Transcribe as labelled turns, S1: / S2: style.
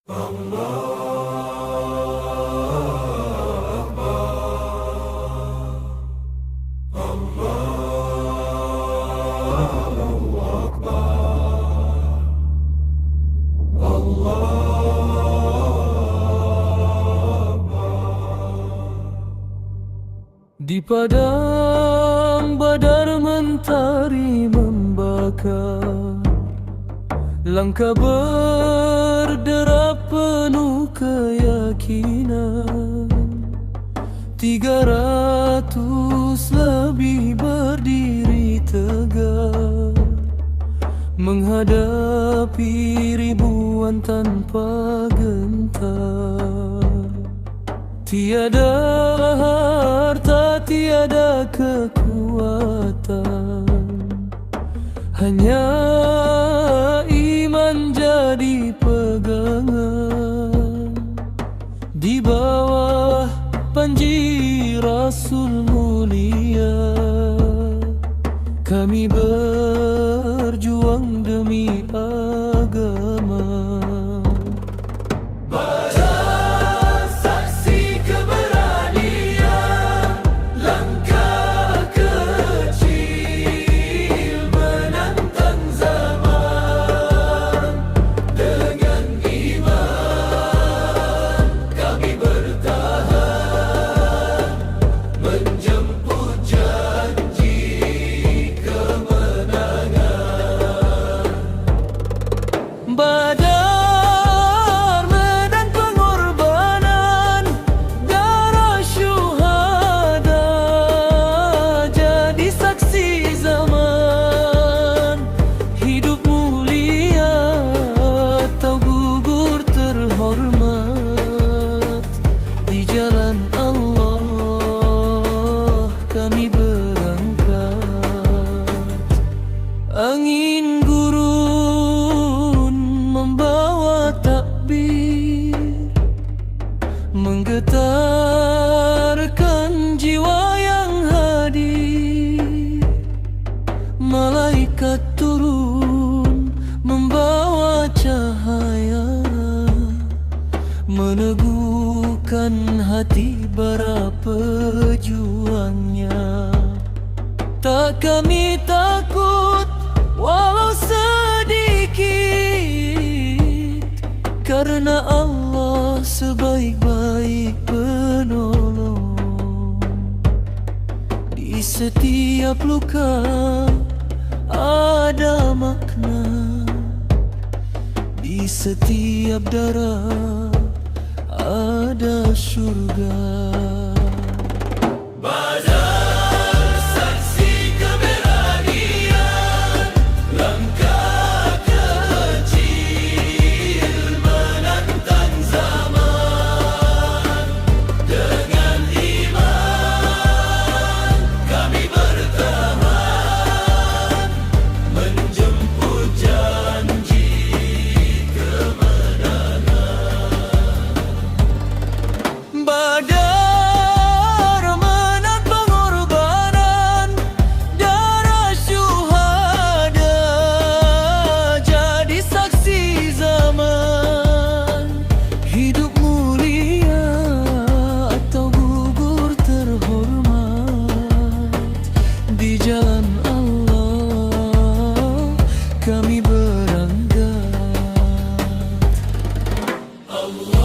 S1: Di padang badar mentari membakar, langkah berderap penuh keyakinan. 300 lebih berdiri tegak, menghadapi ribuan tanpa gentar. Tiada harta, tiada kekuatan, hanya iman jadi pegangan. Di bawah panji Rasul mulia, kami berjuang demi agama. Badar, medan pengorbanan, darah syuhada, jadi saksi zaman. Hidup mulia atau gugur terhormat, di jalan Allah kami berangkat. Angin gurun membawa takbir, menggetarkan jiwa yang hadir. Malaikat turun membawa cahaya, meneguhkan hati bara pejuangnya. Tak kami takut walau sedikit, karena Allah sebaik-baik penolong. Di setiap luka ada makna, di setiap darah ada surga. Di jalan Allah kami berangkat. Allah